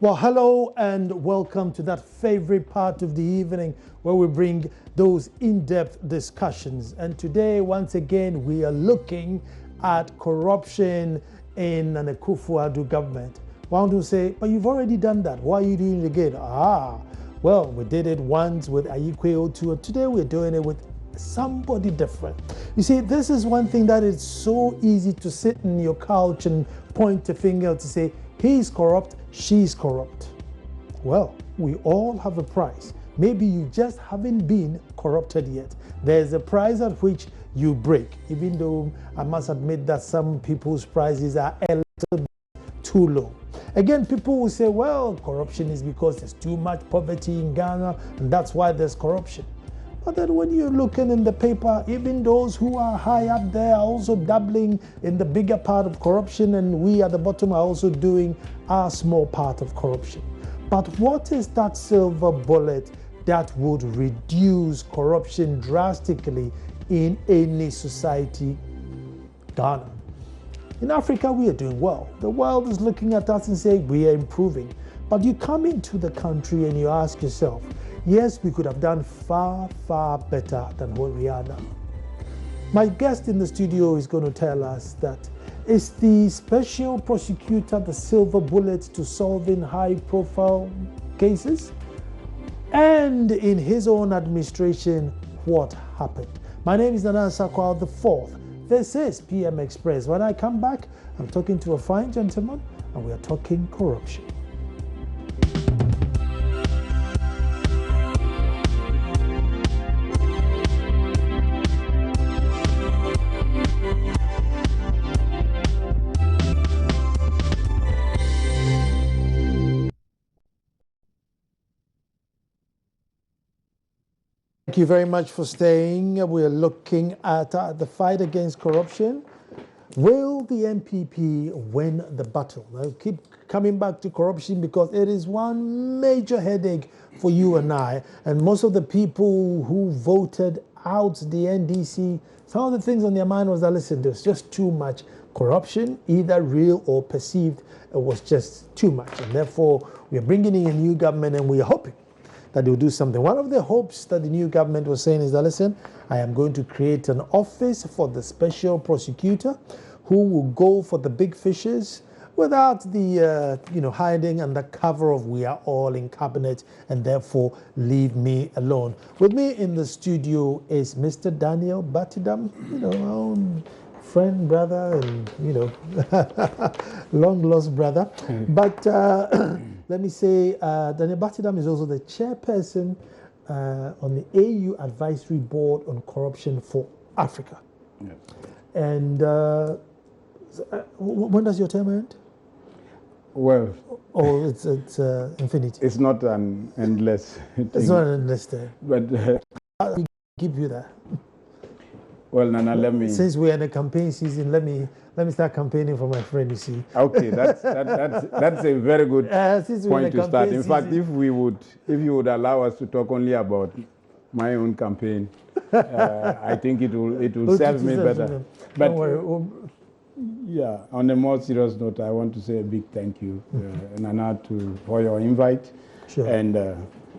Well, hello and welcome to that favorite part of the evening where we bring those in-depth discussions. And today, once again, we are looking at corruption in an Akufo-Addo government. One will say, but you've already done that. Why are you doing it again? Well, we did it once with Ayikwe Otu, and today we're doing it with somebody different. You see, this is one thing that is so easy to sit in your couch and point a finger to say, he's corrupt, she's corrupt. Well, we all have a price. Maybe you just haven't been corrupted yet. There's a price at which you break, even though I must admit that some people's prices are a little bit too low. Again, people will say, well, corruption is because there's too much poverty in Ghana, and that's why there's corruption. But then when you're looking in the paper, even those who are high up there are also dabbling in the bigger part of corruption, and we at the bottom are also doing our small part of corruption. But what is that silver bullet that would reduce corruption drastically in any society? Ghana. In Africa, we are doing well. The world is looking at us and saying we are improving. But you come into the country and you ask yourself, yes, we could have done far, far better than what we are now. My guest in the studio is going to tell us that is the special prosecutor the silver bullet to solving high-profile cases? And in his own administration, what happened? My name is Nana Sakwal IV. This is PM Express. When I come back, I'm talking to a fine gentleman, and we are talking corruption. Thank you very much for staying. We're looking at the fight against corruption. Will the MPP win the battle? I'll keep coming back to corruption because it is one major headache for you and I. And most of the people who voted out the NDC, some of the things on their mind was that, listen, there's just too much corruption, either real or perceived. It was just too much. And therefore, we are bringing in a new government and we are hoping that they'll do something. One of the hopes that the new government was saying is that, listen, I am going to create an office for the special prosecutor who will go for the big fishes without the, hiding under cover of we are all in cabinet and therefore leave me alone. With me in the studio is Mr. Daniel Batidam, our own friend, brother, and, long lost brother. But let me say, Daniel Batidam is also the chairperson on the AU Advisory Board on Corruption for Africa. Yes. And when does your term end? Well, it's infinity. It's not an endless thing. It's not an endless term. But we give you that. Well, Nana, let me. Since we're in a campaign season, let me start campaigning for my friend. You see. Okay, that's a very good point to start. In fact, if you would allow us to talk only about my own campaign, I think it will serve me better. But don't worry. Yeah, on a more serious note, I want to say a big thank you, Nana, for your invite. Sure. And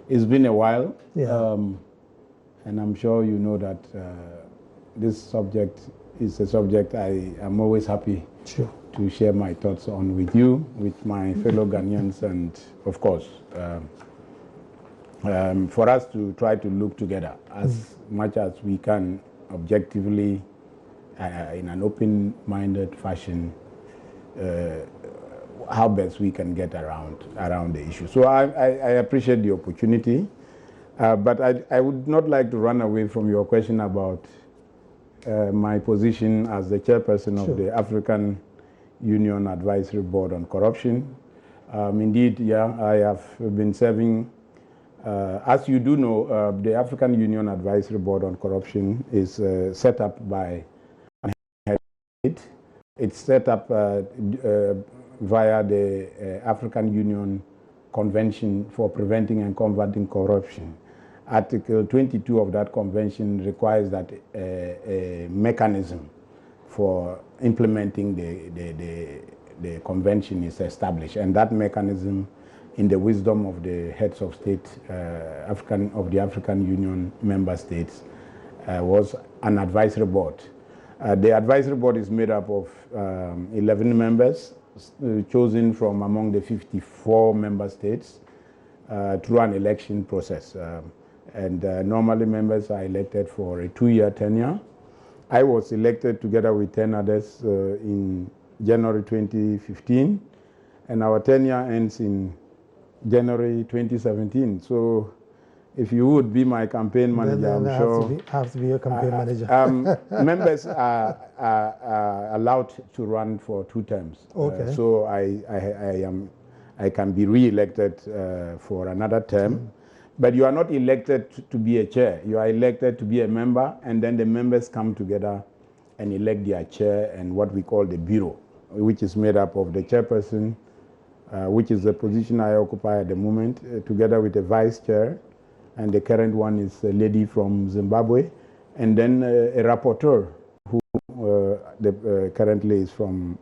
it's been a while. Yeah. And I'm sure you know that this subject is a subject I am always happy to share my thoughts on with you, with my fellow Ghanaians, and of course, for us to try to look together as much as we can objectively, in an open-minded fashion, how best we can get around the issue. So I appreciate the opportunity, but I would not like to run away from your question about my position as the chairperson of the African Union Advisory Board on Corruption. Indeed, I have been serving, as you do know, the African Union Advisory Board on Corruption is set up by It's set up via the African Union Convention for Preventing and Combating Corruption. Article 22 of that convention requires that a mechanism for implementing the convention is established, and that mechanism in the wisdom of the heads of state of the African Union member states, was an advisory board. The advisory board is made up of 11 members chosen from among the 54 member states through an election process. Normally members are elected for a 2-year tenure. I was elected together with 10 others in January 2015, and our tenure ends in January 2017. So if you would be my campaign manager, then I'm sure... have to be your campaign manager. Members are allowed to run for 2 terms. Okay. So I can be re-elected for another term. But you are not elected to be a chair. You are elected to be a member, and then the members come together and elect their chair and what we call the bureau, which is made up of the chairperson, which is the position I occupy at the moment, together with the vice chair, and the current one is a lady from Zimbabwe, and then a rapporteur who currently is from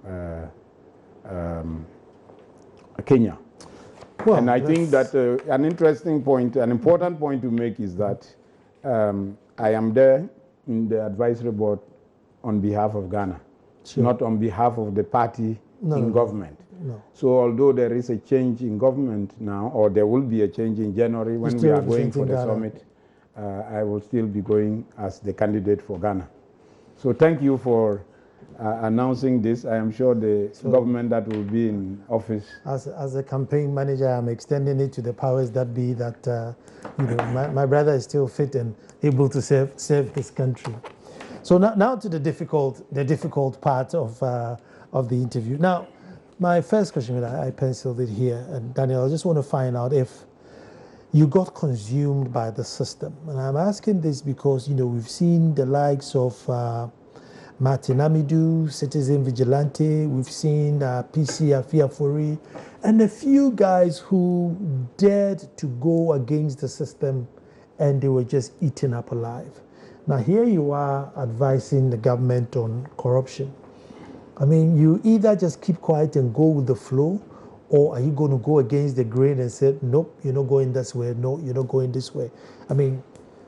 Kenya. Well, and I think that an interesting point, an important point to make is that I am there in the advisory board on behalf of Ghana, not on behalf of the party in government. No. So although there is a change in government now, or there will be a change in January when we are going for the summit, I will still be going as the candidate for Ghana. So thank you for announcing this. I am sure the government that will be in office. As a campaign manager, I'm extending it to the powers that be that my brother is still fit and able to serve his country. So now to the difficult part of the interview. Now, my first question, I penciled it here, and Daniel, I just want to find out if you got consumed by the system. And I'm asking this because, we've seen the likes of Martin Amidu, Citizen Vigilante, we've seen PC Afiafori, and a few guys who dared to go against the system and they were just eaten up alive. Now here you are advising the government on corruption. I mean, you either just keep quiet and go with the flow, or are you going to go against the grain and say, nope, you're not going this way, no, you're not going this way? I mean,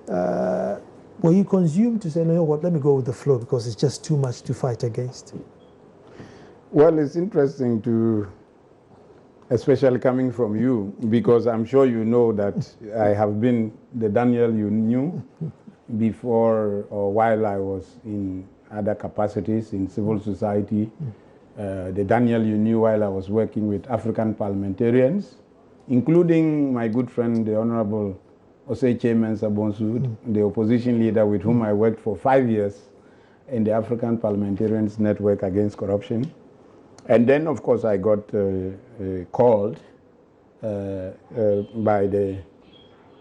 were you consumed to say, you know what, let me go with the flow because it's just too much to fight against? Well, it's interesting to, especially coming from you, because I'm sure you know that I have been the Daniel you knew before or while I was in other capacities in civil society. The Daniel you knew while I was working with African parliamentarians, including my good friend, the Honorable Osei Chairman Sabonsu, the opposition leader with whom I worked for 5 years in the African Parliamentarians Network Against Corruption. And then, of course, I got called by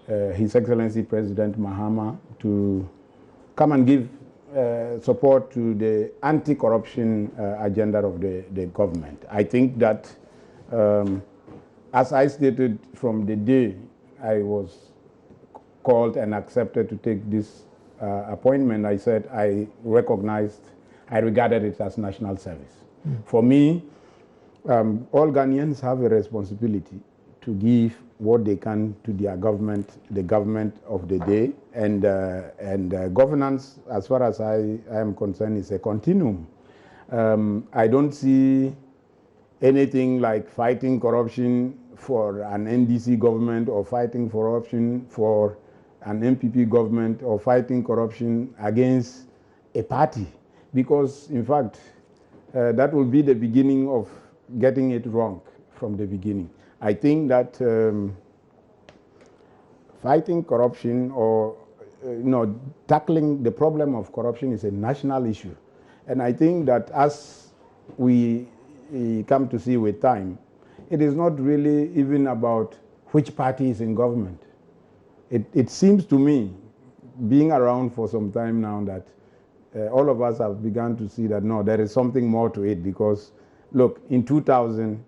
His Excellency President Mahama to come and give support to the anti-corruption agenda of the government. I think that, as I stated from the day I was called and accepted to take this appointment, I said I regarded it as national service. For me, all Ghanaians have a responsibility to give what they can to their government, the government of the day, and governance, as far as I am concerned, is a continuum. I don't see anything like fighting corruption for an NDC government, or fighting corruption for an MPP government, or fighting corruption against a party, because in fact that will be the beginning of getting it wrong from the beginning. I think that fighting corruption, or tackling the problem of corruption, is a national issue. And I think that as we come to see with time, it is not really even about which party is in government. It seems to me, being around for some time now, that all of us have begun to see that no, there is something more to it, because look, in 2000,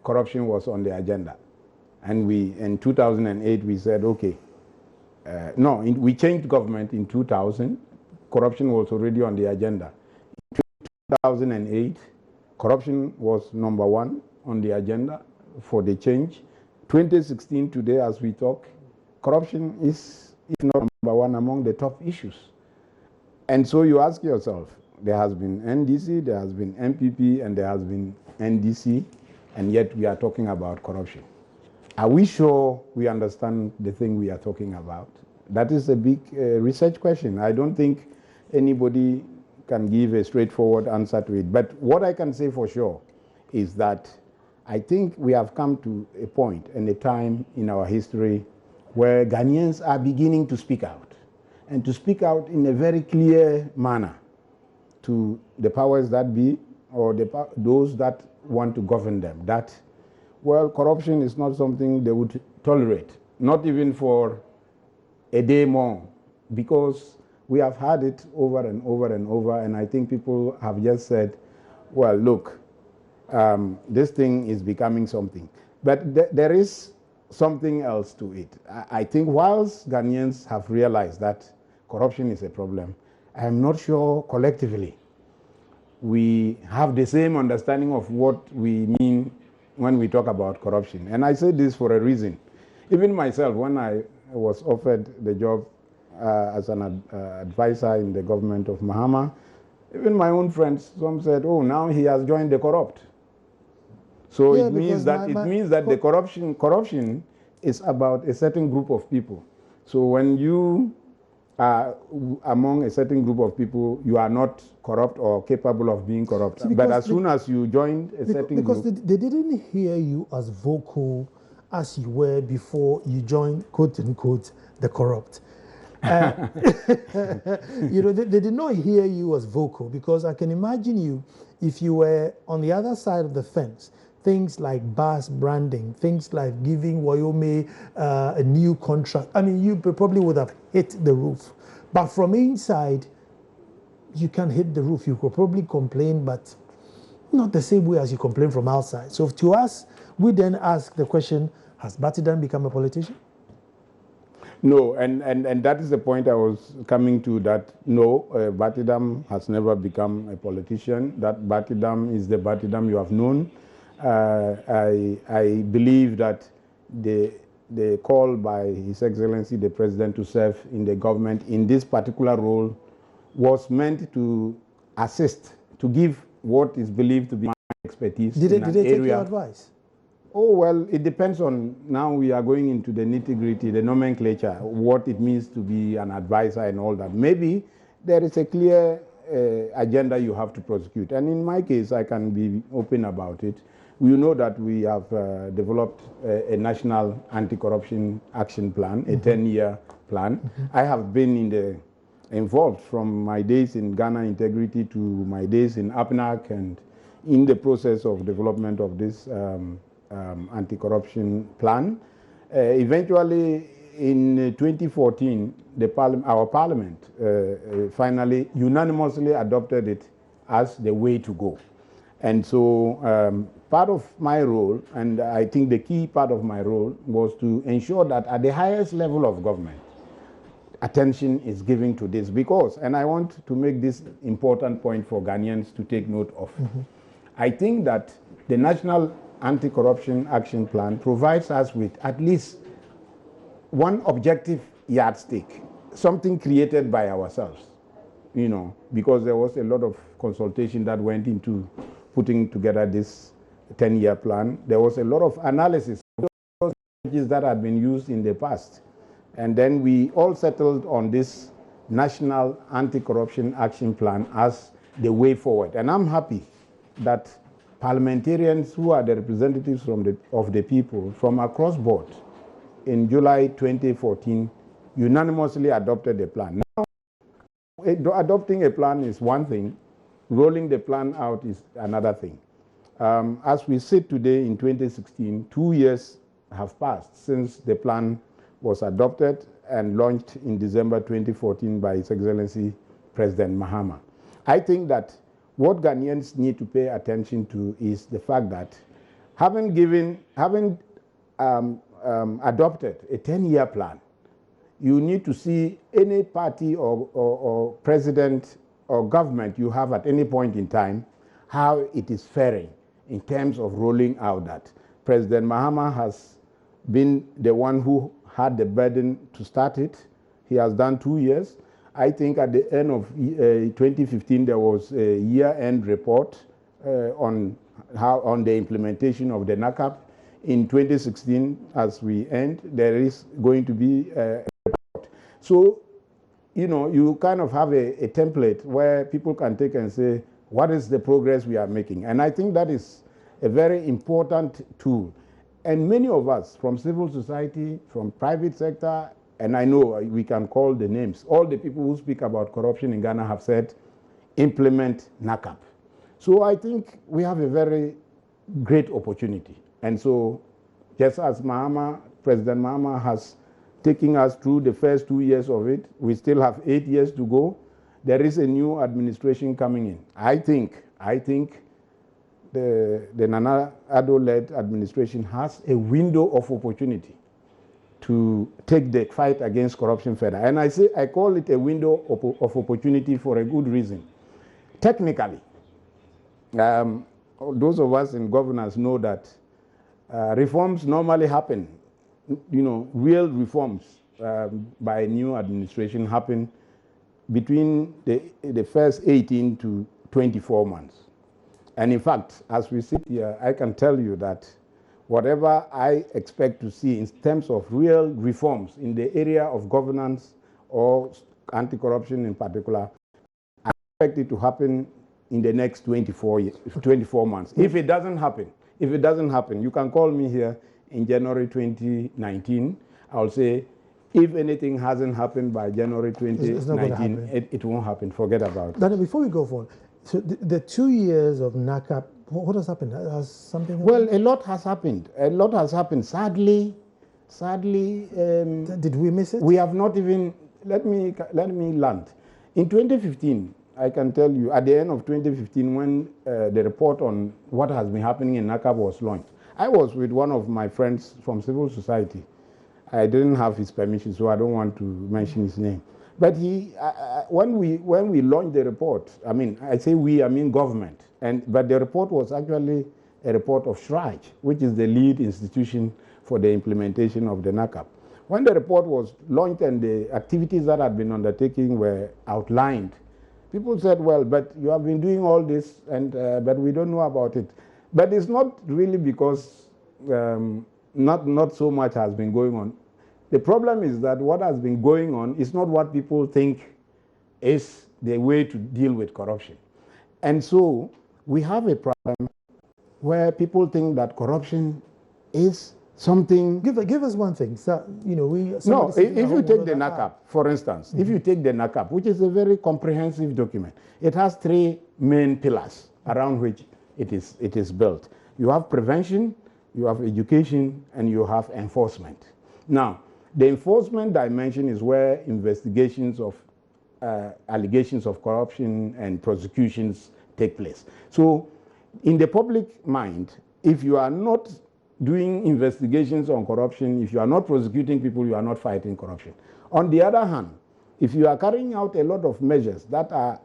corruption was on the agenda. And in 2008, we said, okay, we changed government in 2000. Corruption was already on the agenda. In 2008, corruption was #1 on the agenda. for the change. 2016 today, as we talk, corruption is, if not number one, among the top issues. And so you ask yourself, there has been NDC, there has been MPP, and there has been NDC, and yet we are talking about corruption. Are we sure we understand the thing we are talking about? That is a big research question. I don't think anybody can give a straightforward answer to it. But what I can say for sure is that I think we have come to a point and a time in our history where Ghanaians are beginning to speak out, and to speak out in a very clear manner to the powers that be, or those that want to govern them, that, well, corruption is not something they would tolerate, not even for a day more, because we have had it over and over and over, and I think people have just said, well, look, this thing is becoming something. But there is something else to it. I think whilst Ghanaians have realized that corruption is a problem, I am not sure collectively we have the same understanding of what we mean when we talk about corruption. And I say this for a reason. Even myself, when I was offered the job as an advisor in the government of Mahama, even my own friends, some said, oh, now he has joined the corrupt. So yeah, it means that the corruption is about a certain group of people. So when you are among a certain group of people, you are not corrupt or capable of being corrupt. But as soon as you joined a certain group... Because they didn't hear you as vocal as you were before you joined, quote unquote, the corrupt. You know, they did not hear you as vocal, because I can imagine you, if you were on the other side of the fence, things like bus branding, things like giving Wyoming a new contract. I mean, you probably would have hit the roof. But from inside, you can hit the roof. You could probably complain, but not the same way as you complain from outside. So to us, we then ask the question, has Batidan become a politician? No, and that is the point I was coming to, that no, Batidam has never become a politician. That Batidam is the Batidam you have known. I believe that the call by His Excellency the President to serve in the government in this particular role was meant to assist, to give what is believed to be my expertise in an area. Did they take your advice? Oh, well, it depends on, now we are going into the nitty-gritty, the nomenclature, what it means to be an advisor and all that. Maybe there is a clear agenda you have to prosecute. And in my case, I can be open about it. We know that we have developed a national anti-corruption action plan, a 10-year plan. I have been involved from my days in Ghana Integrity to my days in APNAC, and in the process of development of this anti-corruption plan. Eventually, in 2014, our parliament finally unanimously adopted it as the way to go. And so part of my role, and I think the key part of my role, was to ensure that at the highest level of government, attention is given to this, because, and I want to make this important point for Ghanaians to take note of. I think that the National Anti-Corruption Action Plan provides us with at least one objective yardstick, something created by ourselves, you know, because there was a lot of consultation that went into putting together this 10-year plan. There was a lot of analysis of those strategies that had been used in the past. And then we all settled on this National Anti-Corruption Action Plan as the way forward. And I'm happy that parliamentarians who are the representatives of the people from across board in July 2014 unanimously adopted the plan. Now, adopting a plan is one thing, rolling the plan out is another thing. As we sit today in 2016, 2 years have passed since the plan was adopted and launched in December 2014 by His Excellency President Mahama. I think that what Ghanaians need to pay attention to is the fact that having adopted a 10-year plan, you need to see any party or president or government you have at any point in time, how it is faring in terms of rolling out that. President Mahama has been the one who had the burden to start it. He has done 2 years. I think at the end of 2015, there was a year-end report on the implementation of the NACAP. In 2016, as we end, there is going to be a report. So, you know, you kind of have a template where people can take and say, what is the progress we are making? And I think that is a very important tool. And many of us from civil society, from private sector, and I know we can call the names, all the people who speak about corruption in Ghana have said, implement NACAP. So I think we have a very great opportunity. And so just as President Mahama has taken us through the first 2 years of it, we still have 8 years to go. There is a new administration coming in. I think the Nana Addo-led administration has a window of opportunity to take the fight against corruption further. And I call it a window of opportunity for a good reason. Technically, those of us in governance know that reforms normally happen, you know, real reforms by a new administration happen between the first 18 to 24 months. And in fact, as we sit here, I can tell you that whatever I expect to see in terms of real reforms in the area of governance or anti-corruption in particular, I expect it to happen in the next 24 months. If it doesn't happen, you can call me here in January 2019. I'll say, if anything hasn't happened by January 2019, it won't happen. Forget about it. Daniel, before we go forward, so the 2 years of NACAP, what has happened? Has something happened? Well, a lot has happened. A lot has happened. Sadly, did we miss it? We have not even, let me land. In 2015, I can tell you, at the end of 2015, when the report on what has been happening in NACAP was launched, I was with one of my friends from civil society. I didn't have his permission, so I don't want to mention his name. But when we launched the report, I mean, I say we, I mean government. But the report was actually a report of SHRIGE, which is the lead institution for the implementation of the NACAP. When the report was launched and the activities that had been undertaken were outlined, people said, well, but you have been doing all this, but we don't know about it. But it's not really because not so much has been going on. The problem is that what has been going on is not what people think is the way to deal with corruption. And so we have a problem where people think that corruption is something. Give us one thing. So, you know, if you take the NACAP, for instance, if you take the NACAP, which is a very comprehensive document, it has 3 main pillars around which it is built. You have prevention, you have education, and you have enforcement. Now, the enforcement dimension is where investigations of allegations of corruption and prosecutions take place. So, in the public mind, if you are not doing investigations on corruption, if you are not prosecuting people, you are not fighting corruption. On the other hand, if you are carrying out a lot of measures that are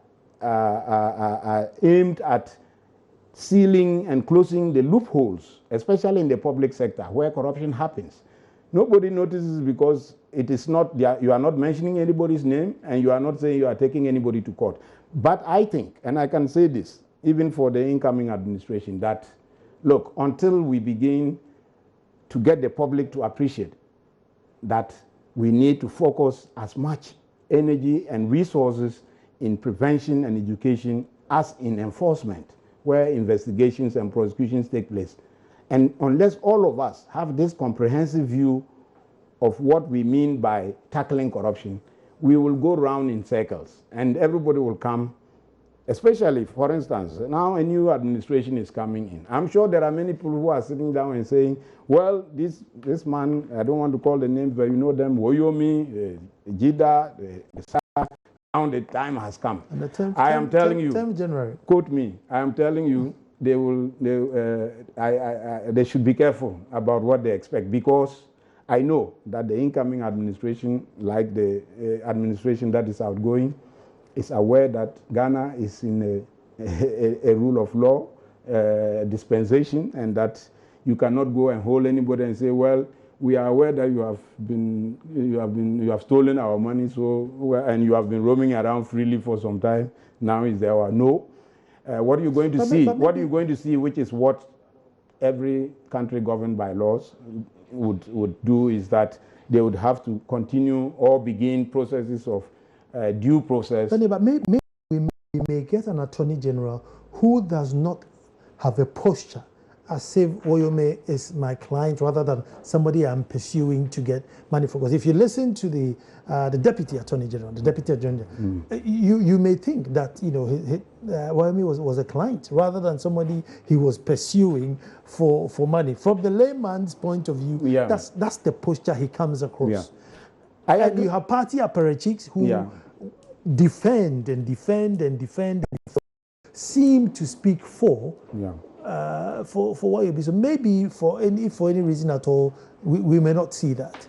aimed at sealing and closing the loopholes, especially in the public sector where corruption happens, nobody notices because it is not, you are not mentioning anybody's name and you are not saying you are taking anybody to court. But I think, and I can say this, even for the incoming administration, that, look, until we begin to get the public to appreciate that we need to focus as much energy and resources in prevention and education as in enforcement, where investigations and prosecutions take place. And unless all of us have this comprehensive view of what we mean by tackling corruption, we will go round in circles and everybody will come, especially, for instance, now a new administration is coming in. I'm sure there are many people who are sitting down and saying, well, this man, I don't want to call the names, but you know them, Woyomi, Jida, now the time has come. And the 10th, I am telling you, January. Quote me, I am telling you, they should be careful about what they expect, because I know that the incoming administration, like the administration that is outgoing, is aware that Ghana is in a rule of law dispensation, and that You cannot go and hold anybody and say, well, we are aware that you have stolen our money, and you have been roaming around freely for some time. Now is the hour. No. What are you going to see? What are you going to see, which is what every country governed by laws would do, is that they would have to continue or begin processes of due process. But maybe we may get an attorney general who does not have a posture as if Oyome is my client rather than somebody I'm pursuing to get money for. Because if you listen to the deputy attorney general, you may think that Oyome was a client rather than somebody he was pursuing for money. From the layman's point of view, that's the posture he comes across. And you have party apparatchiks who defend and defend and defend, seem to speak for Oyome. So maybe for any reason at all, we may not see that.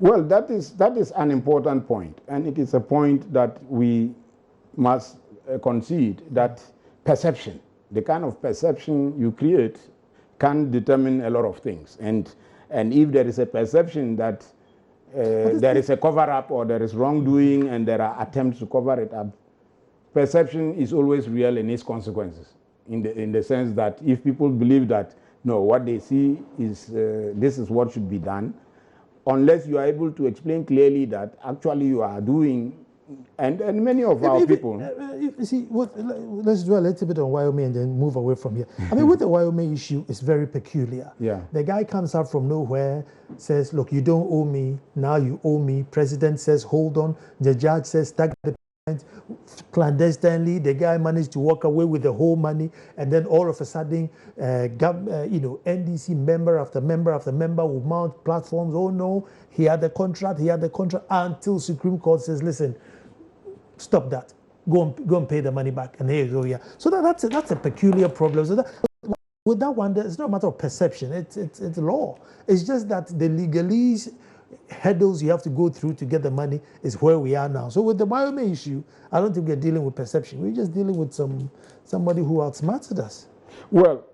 Well, that is an important point, and it is a point that we must concede, that perception, the kind of perception you create, can determine a lot of things. And if there is a perception that there is a cover-up or there is wrongdoing and there are attempts to cover it up, perception is always real in its consequences. In the sense that if people believe that, no, what they see is this is what should be done, unless you are able to explain clearly that actually you are doing, and many of our people... you see, let's do a little bit on Oyome and then move away from here. I mean, with the Oyome issue, it's very peculiar. The guy comes out from nowhere, says, look, you don't owe me, now you owe me. President says, hold on. The judge says, tag the clandestinely. The guy managed to walk away with the whole money, and then all of a sudden, NDC member after member after member will mount platforms. Oh no, he had the contract, until Supreme Court says, listen, stop that. Go and pay the money back, and here you go. So that's a peculiar problem. So with that one, it's not a matter of perception. It's law. It's just that the legalese hurdles you have to go through to get the money is where we are now. So with the Oyome issue, I don't think we're dealing with perception. We're just dealing with somebody who outsmarted us. Well,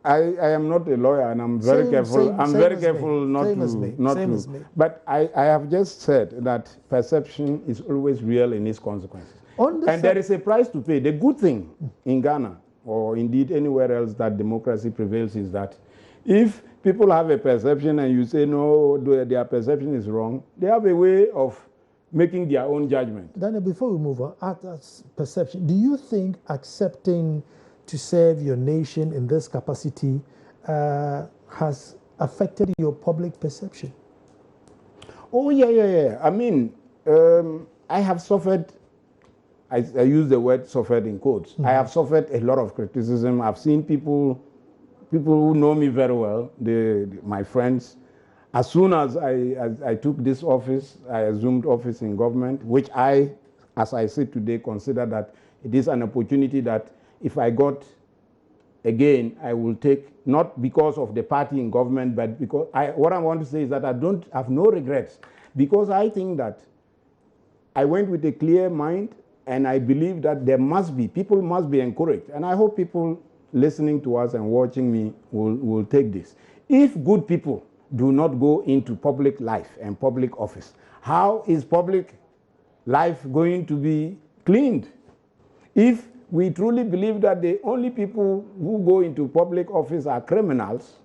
I am not a lawyer, and I'm very careful. I'm very careful not to. But I have just said that perception is always real in its consequences. And there is a price to pay. The good thing in Ghana, or indeed anywhere else that democracy prevails, is that if people have a perception and you say, no, their perception is wrong, they have a way of making their own judgment. Daniel, before we move on, at perception, do you think accepting to serve your nation in this capacity has affected your public perception? Oh, yeah. I mean, I have suffered, I use the word suffered in quotes. I have suffered a lot of criticism. I've seen people who know me very well, my friends. As soon as I took this office, I assumed office in government, which as I say today, consider that it is an opportunity that if I got again, I will take, not because of the party in government, but because what I want to say is that I don't have no regrets, because I think that I went with a clear mind, and I believe that people must be encouraged. And I hope people listening to us and watching me will take this. If good people do not go into public life and public office, how is public life going to be cleaned? If we truly believe that the only people who go into public office are criminals,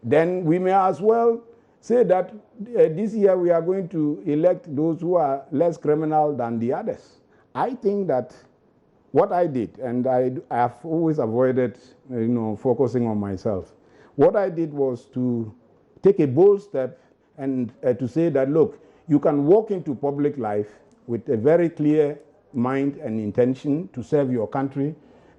then we may as well say that this year we are going to elect those who are less criminal than the others. I think that what I did, and I have always avoided, focusing on myself. What I did was to take a bold step and to say that, look, you can walk into public life with a very clear mind and intention to serve your country,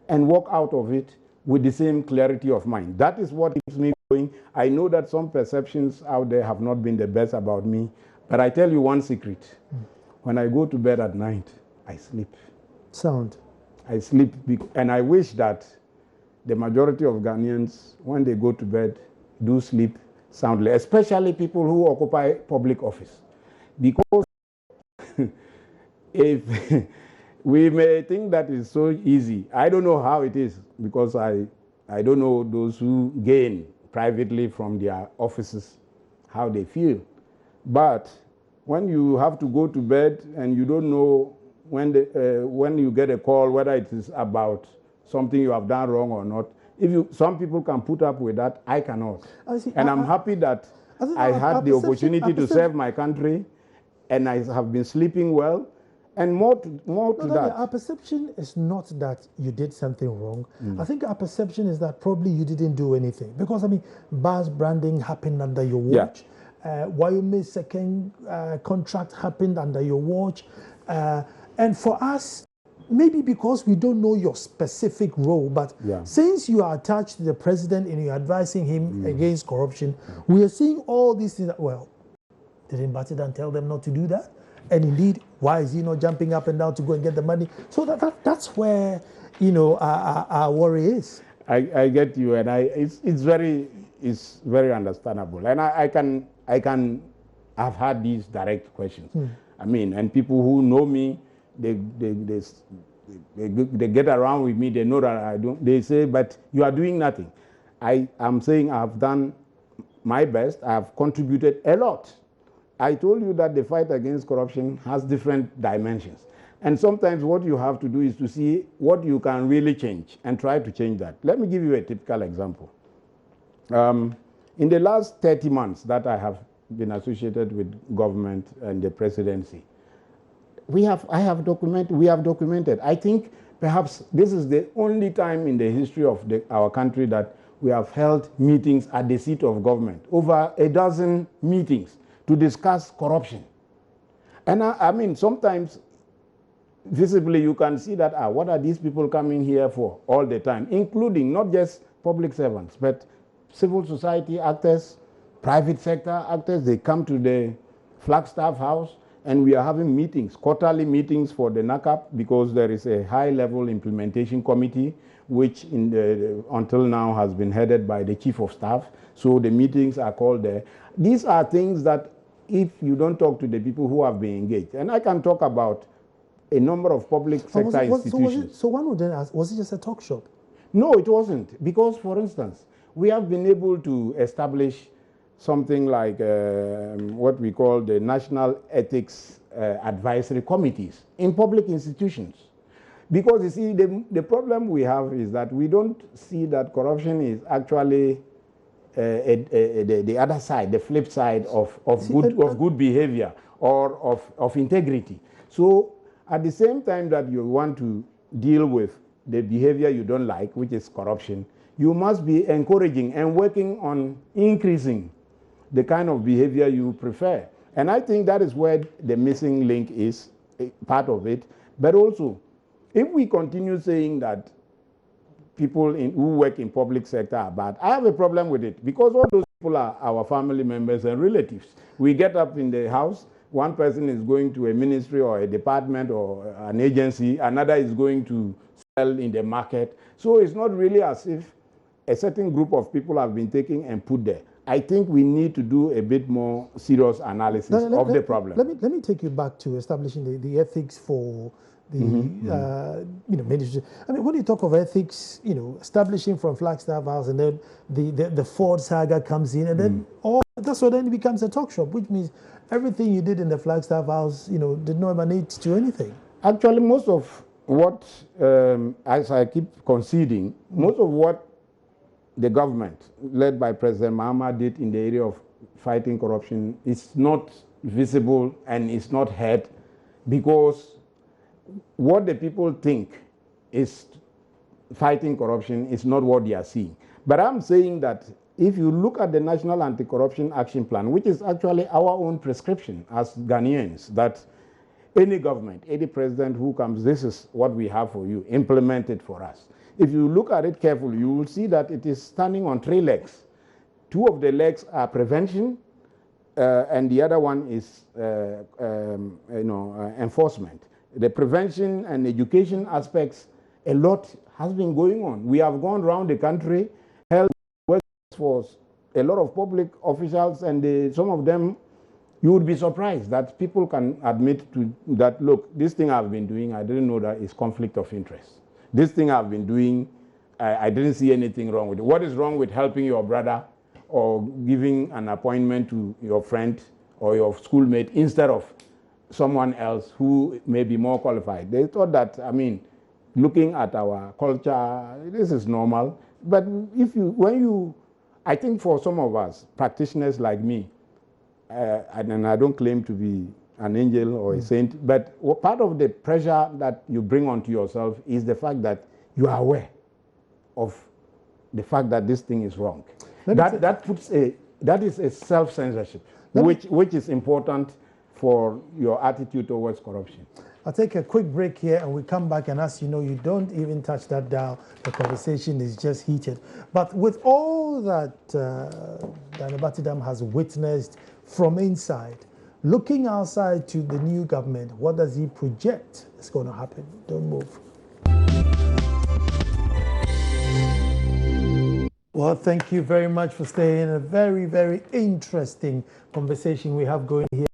and walk out of it with the same clarity of mind. That is what keeps me going. I know that some perceptions out there have not been the best about me, but I tell you one secret. When I go to bed at night, I sleep. Sound. I sleep, and I wish that the majority of Ghanaians, when they go to bed, do sleep soundly, especially people who occupy public office. Because if we may think that is so easy, I don't know how it is, because I don't know those who gain privately from their offices how they feel. But when you have to go to bed and you don't know when you get a call whether it is about something you have done wrong or not, some people can put up with that, I cannot. And I'm happy that I had the opportunity to serve my country, and I have been sleeping well. And more to that. Our perception is not that you did something wrong. I think our perception is that probably you didn't do anything. Because, I mean, bus branding happened under your watch. Wyoming's second contract happened under your watch. And for us, maybe because we don't know your specific role, but since you are attached to the president and you're advising him against corruption, we are seeing all these things that, well, didn't Batidan tell them not to do that? And indeed, why is he not jumping up and down to go and get the money? So that's where, you know, our worry is. I get you, and it's very understandable. And I've had these direct questions. I mean, and people who know me, they get around with me, they know that I don't, they say, but you are doing nothing. I'm saying I've done my best, I've contributed a lot. I told you that the fight against corruption has different dimensions. And sometimes what you have to do is to see what you can really change and try to change that. Let me give you a typical example. In the last 30 months that I have been associated with government and the presidency, we have documented. I think perhaps this is the only time in the history of our country that we have held meetings at the seat of government, over a dozen meetings to discuss corruption. And I mean, sometimes visibly you can see that, what are these people coming here for all the time, including not just public servants, but civil society actors, private sector actors. They come to the Flagstaff House, and we are having meetings, quarterly meetings for the NACAP, because there is a high-level implementation committee, which until now has been headed by the Chief of Staff. So the meetings are called there. These are things that if you don't talk to the people who have been engaged, and I can talk about a number of public sector institutions. So one would then ask, was it just a talk shop? No, it wasn't. Because, for instance, we have been able to establish something like what we call the National Ethics Advisory Committees in public institutions. Because, you see, the problem we have is that we don't see that corruption is actually the other side, the flip side of good behavior or of integrity. So at the same time that you want to deal with the behavior you don't like, which is corruption, you must be encouraging and working on increasing the kind of behavior you prefer. And I think that is where the missing link is, part of it. But also, if we continue saying that people who work in public sector are bad, I have a problem with it, because all those people are our family members and relatives. We get up in the house, one person is going to a ministry or a department or an agency, another is going to sell in the market. So it's not really as if a certain group of people have been taken and put there. I think we need to do a bit more serious analysis of the problem. Let me take you back to establishing the ethics for the ministry. I mean, when you talk of ethics, establishing from Flagstaff House, and then the Ford saga comes in, and then that's what then becomes a talk shop, which means everything you did in the Flagstaff House, did not emanate to anything. Actually, most of what, as I keep conceding, most of what the government, led by President Mahama, did in the area of fighting corruption is not visible and is not heard, because what the people think is fighting corruption is not what they are seeing. But I'm saying that if you look at the National Anti-Corruption Action Plan, which is actually our own prescription as Ghanaians, that any government, any president who comes, this is what we have for you, implement it for us. If you look at it carefully, you will see that it is standing on 3 legs. 2 of the legs are prevention, and the other one is enforcement. The prevention and education aspects, a lot has been going on. We have gone around the country, held workforce, a lot of public officials, and some of them, you would be surprised that people can admit to that, look, this thing I've been doing, I didn't know that is conflict of interest. This thing I've been doing, I didn't see anything wrong with it. What is wrong with helping your brother or giving an appointment to your friend or your schoolmate instead of someone else who may be more qualified. They thought that, I mean, looking at our culture, this is normal. But I think for some of us, practitioners like me, and I don't claim to be an angel or a saint, but part of the pressure that you bring onto yourself is the fact that you are aware of the fact that this thing is wrong. That is a self-censorship, which is important for your attitude towards corruption. I'll take a quick break here and we come back, and as you know, you don't even touch that down. The conversation is just heated. But with all that Dana Batidam has witnessed from inside, looking outside to the new government, what does he project is going to happen? Don't move. Well, thank you very much for staying. A very, very interesting conversation we have going here.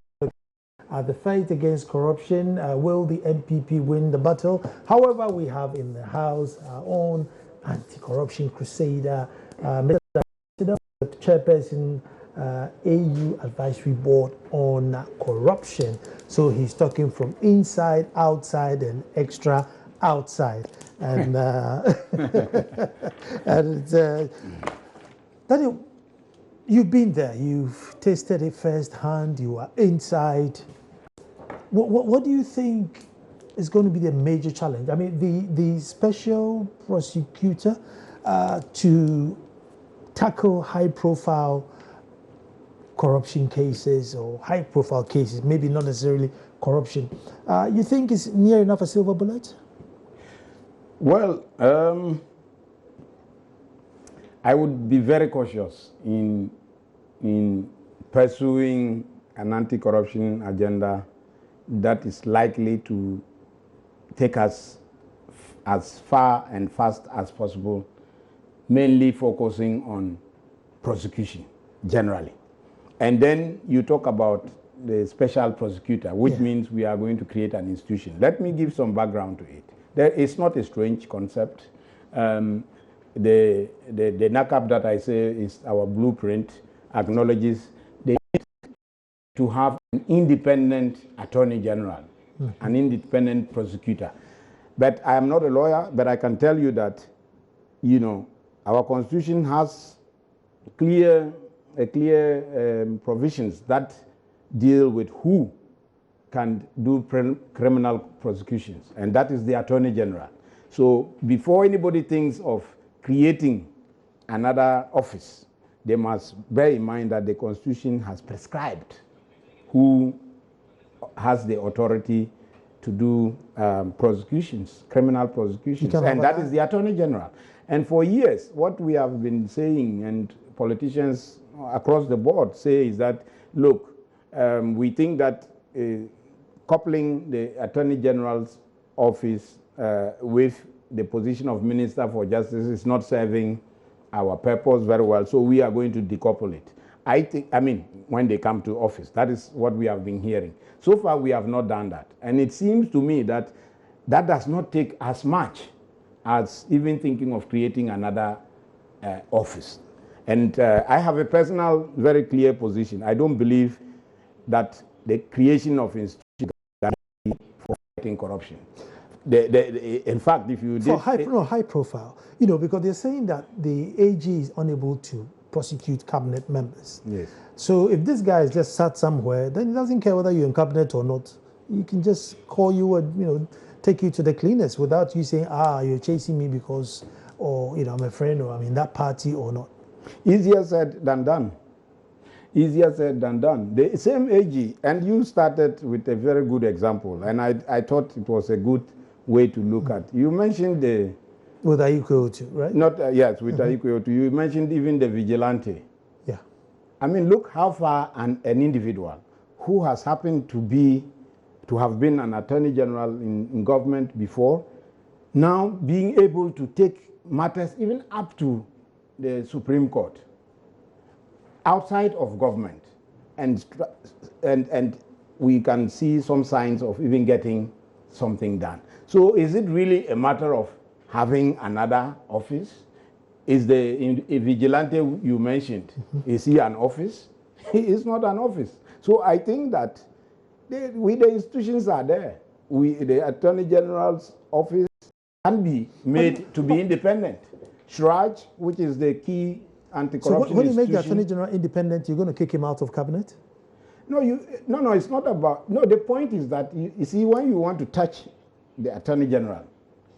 The fight against corruption, will the MPP win the battle? However, we have in the House our own anti-corruption crusader, Mr. Chairperson, AU Advisory Board on Corruption. So he's talking from inside, outside, and extra outside. And, Daniel, you've been there, you've tasted it firsthand, you are inside. What do you think is going to be the major challenge? I mean, the special prosecutor to tackle high-profile corruption cases or high-profile cases, maybe not necessarily corruption, you think is near enough a silver bullet? Well, I would be very cautious in pursuing an anti-corruption agenda that is likely to take us as far and fast as possible, mainly focusing on prosecution generally. And then you talk about the special prosecutor, which means we are going to create an institution. Let me give some background to it. It's not a strange concept. The NACAP that I say is our blueprint acknowledges the need to have an independent attorney general, an independent prosecutor. But I am not a lawyer, but I can tell you that, you know, our constitution has clear provisions that deal with who can do criminal prosecutions, and that is the attorney general. So before anybody thinks of creating another office, they must bear in mind that the Constitution has prescribed who has the authority to do prosecutions, criminal prosecutions, and that is the Attorney General. And for years, what we have been saying, and politicians across the board say, is that, look, we think that coupling the Attorney General's office with the position of Minister for Justice is not serving our purpose very well, so we are going to decouple it. I mean, when they come to office, that is what we have been hearing. So far, we have not done that. And it seems to me that that does not take as much as even thinking of creating another office. And I have a personal, very clear position. I don't believe that the creation of institutions for fighting corruption. In fact, if you did... high profile, you know, because they're saying that the AG is unable to prosecute cabinet members. Yes. So if this guy is just sat somewhere, then he doesn't care whether you're in cabinet or not. He can just call you and, you know, take you to the cleaners without you saying, you're chasing me because, or, you know, I'm a friend, or I'm in that party or not. Easier said than done. Easier said than done. The same AG, and you started with a very good example, and I thought it was a good way to look at. You mentioned the... With Aikoto, right? Not, yes, with Aikoto. You mentioned even the vigilante. Yeah. I mean, look how far an individual who has happened to have been an attorney general in government before, now being able to take matters even up to the Supreme Court, outside of government, and we can see some signs of even getting something done. So is it really a matter of having another office? Is the vigilante you mentioned, is he an office? He is not an office. So I think that the institutions are there. The Attorney General's office can be made to be independent. Shraj, which is the key anti-corruption So when you make the institution, Attorney General independent, you're going to kick him out of cabinet? No, it's not about, no, the point is that, you see, when you want to touch the Attorney General,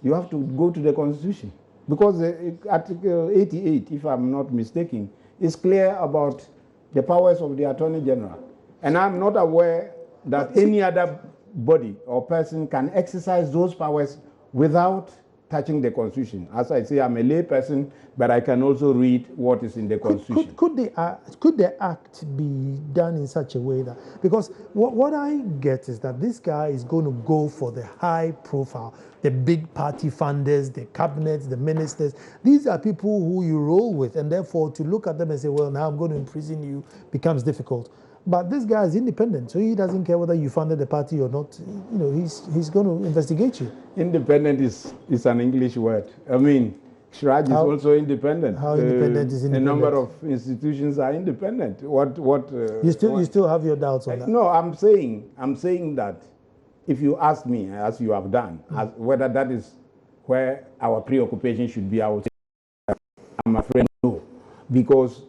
you have to go to the Constitution. Because Article 88, if I'm not mistaken, is clear about the powers of the Attorney General. And I'm not aware that any other body or person can exercise those powers without touching the Constitution. As I say, I'm a lay person, but I can also read what is in the Constitution. Could the act be done in such a way that, because what I get is that this guy is going to go for the high profile, the big party funders, the cabinets, the ministers. These are people who you roll with, and therefore to look at them and say, well, now I'm going to imprison you becomes difficult. But this guy is independent, so he doesn't care whether you funded the party or not. You know, he's going to investigate you. Independent is an English word. I mean, Shraj is also independent. How independent is independent? A number of institutions are independent. You still have your doubts on that? No, I'm saying that if you ask me, as you have done, as whether that is where our preoccupation should be, I would say, I'm afraid no, because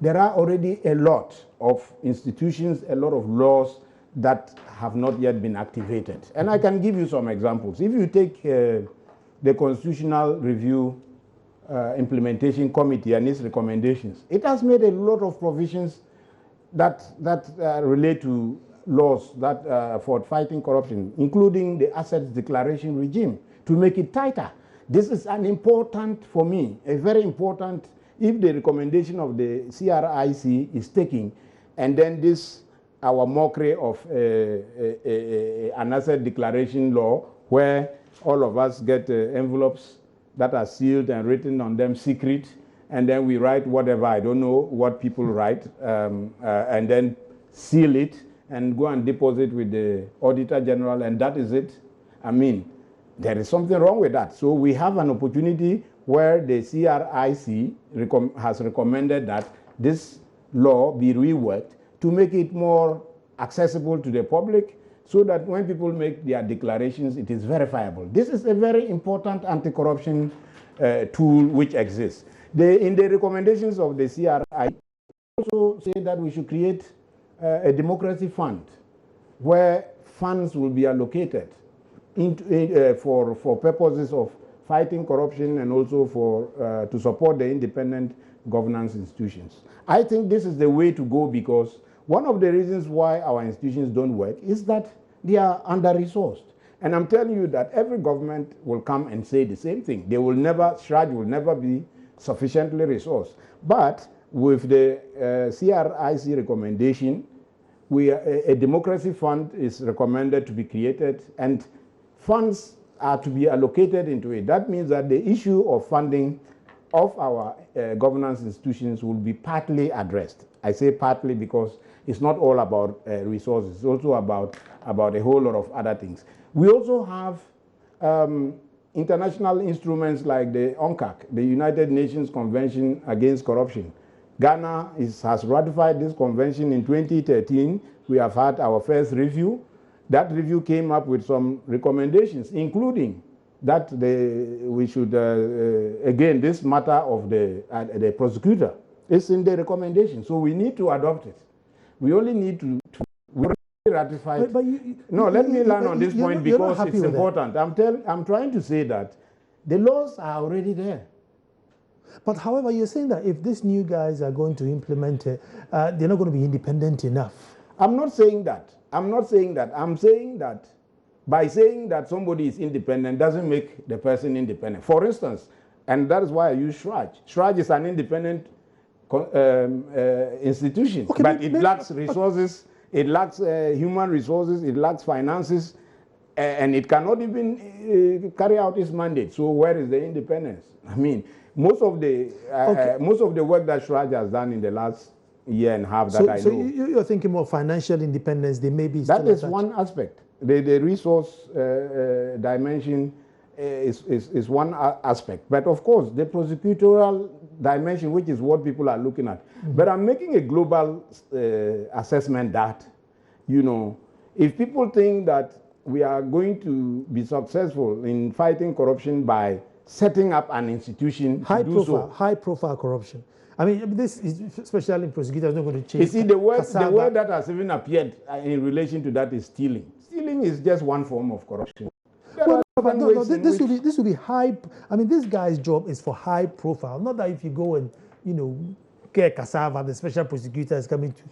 there are already a lot of institutions, a lot of laws that have not yet been activated. And I can give you some examples. If you take the Constitutional Review Implementation Committee and its recommendations, it has made a lot of provisions that relate to laws that for fighting corruption, including the assets declaration regime, to make it tighter. This is an important, for me, a very important, if the recommendation of the CRIC is taken, and then this, our mockery of an asset declaration law, where all of us get envelopes that are sealed and written on them secret, and then we write whatever, I don't know what people write, and then seal it and go and deposit with the Auditor General, and that is it. I mean, there is something wrong with that. So we have an opportunity where the CRIC has recommended that this law be reworked to make it more accessible to the public, so that when people make their declarations, it is verifiable. This is a very important anti-corruption tool which exists. In the recommendations of the CRI, also say that we should create a democracy fund where funds will be allocated for purposes of fighting corruption and also for to support the independent governance institutions. I think this is the way to go, because one of the reasons why our institutions don't work is that they are under-resourced. And I'm telling you that every government will come and say the same thing. They will never, Shraj will never be sufficiently resourced. But with the CRIC recommendation, a democracy fund is recommended to be created, and funds are to be allocated into it. That means that the issue of funding of our governance institutions will be partly addressed. I say partly because it's not all about resources. It's also about a whole lot of other things. We also have international instruments like the UNCAC, the United Nations Convention Against Corruption. Ghana has ratified this convention in 2013. We have had our first review. That review came up with some recommendations, including that we should, again, this matter of the prosecutor is in the recommendation. So we need to adopt it. We only need to ratify it. Let me land on this point because it's important. I'm trying to say that the laws are already there. But however, you're saying that if these new guys are going to implement it, they're not going to be independent enough. I'm not saying that. I'm saying that by saying that somebody is independent doesn't make the person independent. For instance, and that is why I use Shraj. Shraj is an independent institution, okay, but it lacks resources, it lacks human resources, it lacks finances, and it cannot even carry out its mandate. So where is the independence? I mean, most of the work that Shraj has done in the last year and a half that I know. So you're thinking more financial independence, they may be. That is one aspect. The resource dimension is one aspect. But of course, the prosecutorial dimension, which is what people are looking at. But I'm making a global assessment that, you know, if people think that we are going to be successful in fighting corruption by setting up an institution to do so. High profile corruption. I mean, this is, especially in prosecutors, not going to change. You see, the word that has even appeared in relation to that is stealing. Stealing is just one form of corruption. Well, but no, this will be high. I mean, this guy's job is for high profile. Not that if you go and, you know, get cassava, the special prosecutor is coming to.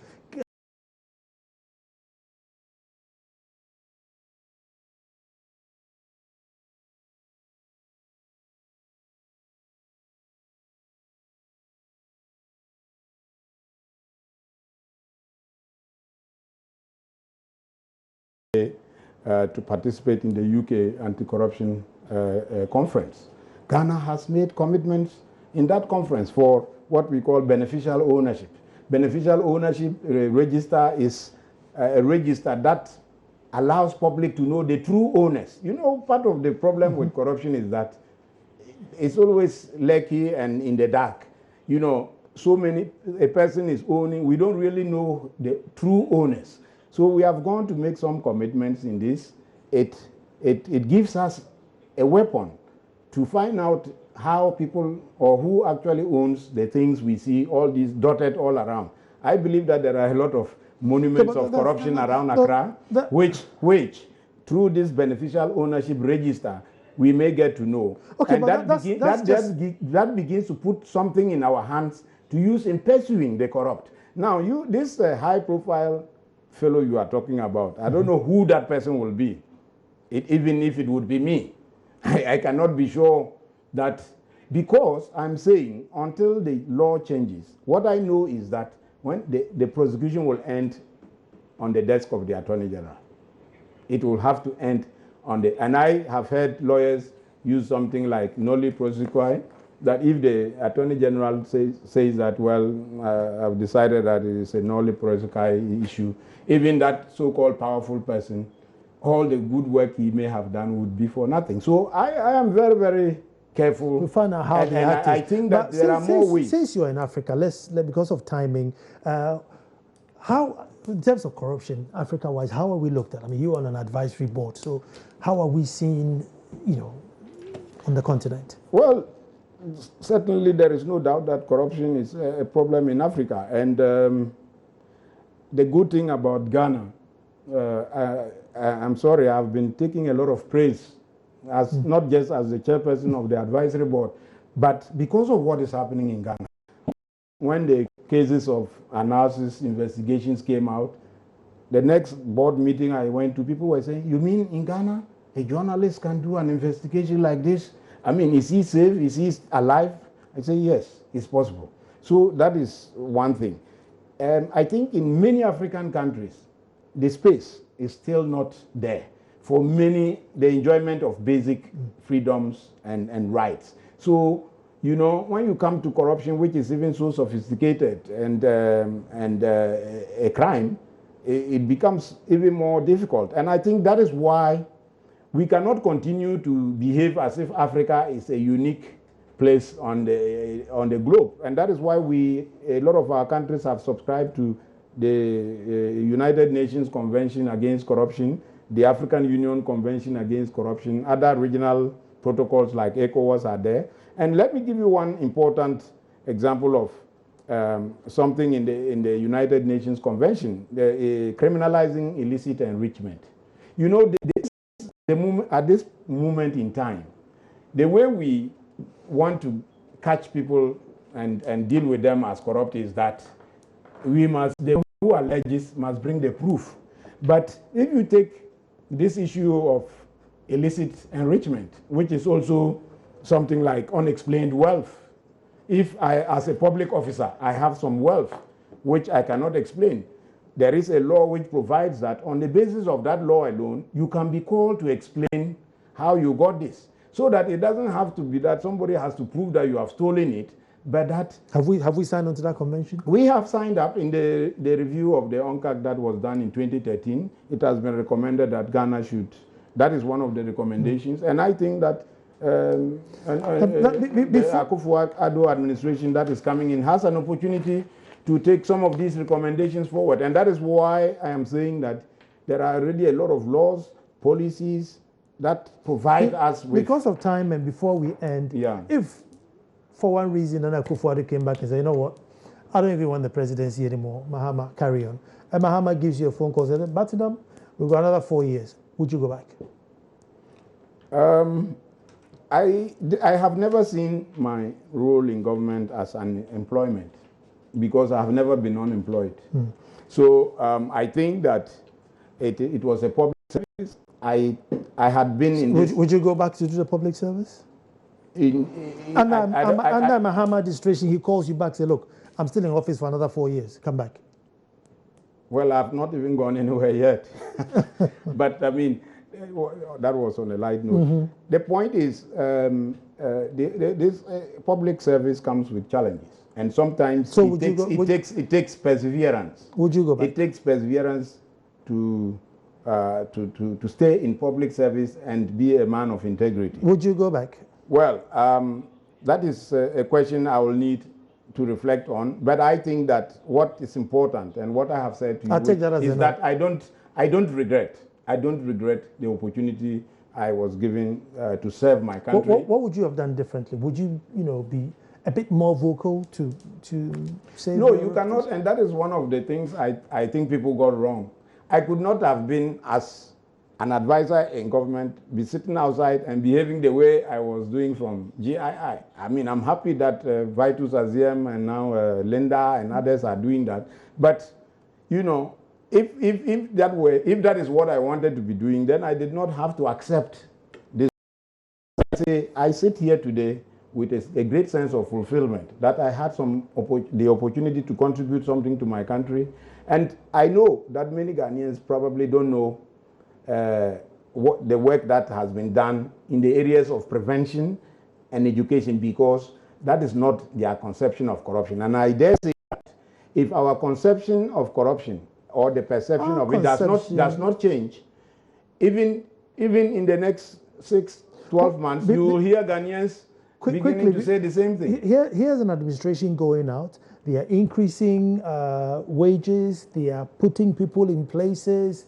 To participate in the UK anti-corruption conference. Ghana has made commitments in that conference for what we call beneficial ownership. Beneficial ownership register is a register that allows public to know the true owners. You know, part of the problem with corruption is that it's always lucky and in the dark. You know, so many, a person is owning, we don't really know the true owners. So we have gone to make some commitments in this. It gives us a weapon to find out how people or who actually owns the things we see, all these dotted all around. I believe that there are a lot of monuments of corruption around Accra, which through this beneficial ownership register, we may get to know. Okay, and that begins to put something in our hands to use in pursuing the corrupt. Now, this high-profile fellow you are talking about, I don't know who that person will be, even if it would be me. I cannot be sure that, because I'm saying until the law changes, what I know is that when the prosecution will end on the desk of the Attorney General. It will have to end on the, and I have heard lawyers use something like noli prosequi, that if the Attorney General says that, well, I've decided that it is a noli prosequi issue, even that so-called powerful person, all the good work he may have done would be for nothing. So I am very, very careful. We find out how they act. I think that there are more ways. Since you're in Africa, because of timing, how, in terms of corruption, Africa-wise, how are we looked at? I mean, you're on an advisory board, so how are we seen, you know, on the continent? Well, certainly there is no doubt that corruption is a problem in Africa. And the good thing about Ghana, I'm sorry, I've been taking a lot of praise, as not just as the chairperson of the advisory board, but because of what is happening in Ghana. When the cases of analysis investigations came out, the next board meeting I went to, people were saying, you mean in Ghana, a journalist can do an investigation like this? I mean, is he safe? Is he alive? I say, yes, it's possible. So that is one thing. I think in many African countries, the space is still not there for many, the enjoyment of basic freedoms and rights. So, you know, when you come to corruption, which is even so sophisticated and a crime, it becomes even more difficult. And I think that is why we cannot continue to behave as if Africa is a unique place on the globe. And that is why a lot of our countries have subscribed to the United Nations Convention Against Corruption, the African Union Convention Against Corruption, other regional protocols like ECOWAS are there. And let me give you one important example of something in the United Nations Convention, criminalizing illicit enrichment. You know, at this moment in time, the way we want to catch people and deal with them as corrupt is that the who alleges must bring the proof. But if you take this issue of illicit enrichment, which is also something like unexplained wealth, if I, as a public officer, I have some wealth which I cannot explain, there is a law which provides that on the basis of that law alone, you can be called to explain how you got this. So that it doesn't have to be that somebody has to prove that you have stolen it, but that... Have we signed on to that convention? We have signed up in the review of the UNCAC that was done in 2013. It has been recommended that Ghana should, that is one of the recommendations. And I think that the Akufo-Addo administration that is coming in has an opportunity to take some of these recommendations forward. And that is why I am saying that there are already a lot of laws, policies that provide us with... Because of time and before we end, if for one reason Nana Akufo-Addo came back and said, you know what, I don't even want the presidency anymore, Mahama, carry on. And Mahama gives you a phone call, says, Batinam, we've got another 4 years. Would you go back? I have never seen my role in government as an employment because I have never been unemployed. So I think that it was a public service. I had been in this... Would you go back to do the public service? Under Mahama administration, he calls you back, say, look, I'm still in office for another 4 years. Come back. Well, I've not even gone anywhere yet. But I mean, that was on a light note. The point is, this public service comes with challenges, and sometimes it takes perseverance. Would you go back? It takes perseverance to stay in public service and be a man of integrity. Would you go back? Well, that is a question I will need to reflect on. But I think that what is important and what I have said to you is that I don't regret. I don't regret the opportunity I was given to serve my country. What would you have done differently? Would you, be a bit more vocal to say? No, you cannot, and that is one of the things I think people got wrong. I could not have been, as an advisor in government, be sitting outside and behaving the way I was doing from GII. I mean, I'm happy that Vitus Aziem and now Linda and others are doing that. But, if that is what I wanted to be doing, then I did not have to accept this. I sit here today with a great sense of fulfillment that I had the opportunity to contribute something to my country. And I know that many Ghanaians probably don't know what the work that has been done in the areas of prevention and education, because that is not their conception of corruption. And I dare say that if our conception of corruption or the perception of it does not change, even in the next 6-12 months, you will hear Ghanaians beginning to say the same thing. Here's an administration going out. They are increasing wages. They are putting people in places.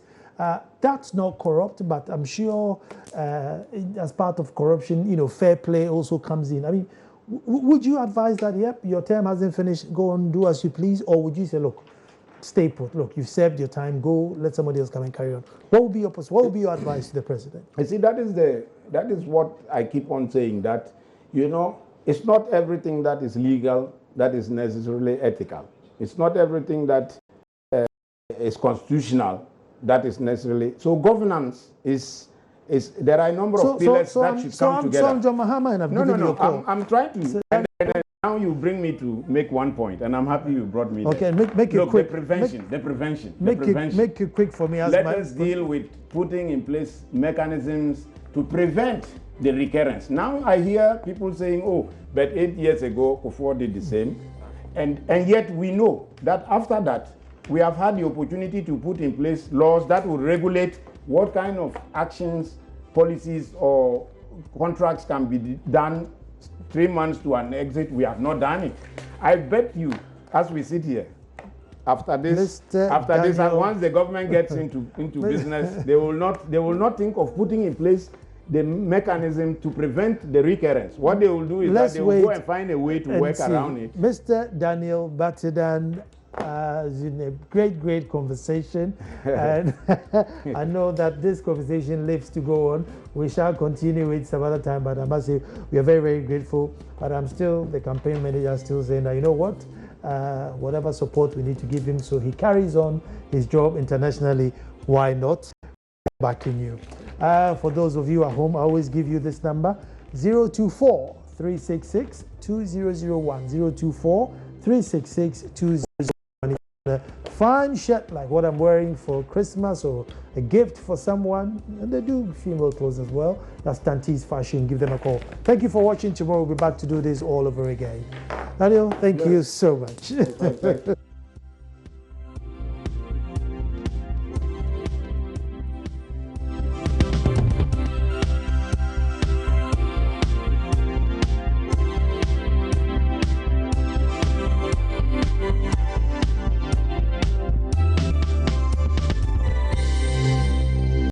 That's not corrupt, but I'm sure as part of corruption, fair play also comes in. I mean, would you advise that, yep, your term hasn't finished, go and do as you please? Or would you say, look, stay put, look, you've served your time, go, let somebody else come and carry on? What would be your advice to the president? You see, that is what I keep on saying, that, it's not everything that is legal that is necessarily ethical. It's not everything that is constitutional that is necessarily. So governance is there are a number of pillars that should come together. So I'm John Mahama and I've given you a call. I'm trying to. And now you bring me to make one point, and I'm happy you brought me there. Okay, make it quick. The prevention. Make it quick for me. Let us deal with putting in place mechanisms to prevent the recurrence. Now I hear people saying, oh, but 8 years ago, Kufuor did the same. And yet we know that after that, we have had the opportunity to put in place laws that will regulate what kind of actions, policies, or contracts can be done 3 months to an exit. We have not done it. I bet you, as we sit here, after this, and once the government gets into business, they will not think of putting in place the mechanism to prevent the recurrence. What they will do is that they will go and find a way to work around it. Mr. Daniel Batidan, it's been a great conversation, and I know that this conversation lives to go on. We shall continue it some other time, but I must say we are very grateful. But I'm still, the campaign manager, still saying that, you know what, whatever support we need to give him so he carries on his job internationally, why not? Backing you. For those of you at home, I always give you this number, 024 366 2001, 024 366 2001. A fine shirt like what I'm wearing for Christmas or a gift for someone, and they do female clothes as well. That's Tanti's Fashion. Give them a call. Thank you for watching. Tomorrow we'll be back to do this all over again. Daniel, thank you so much.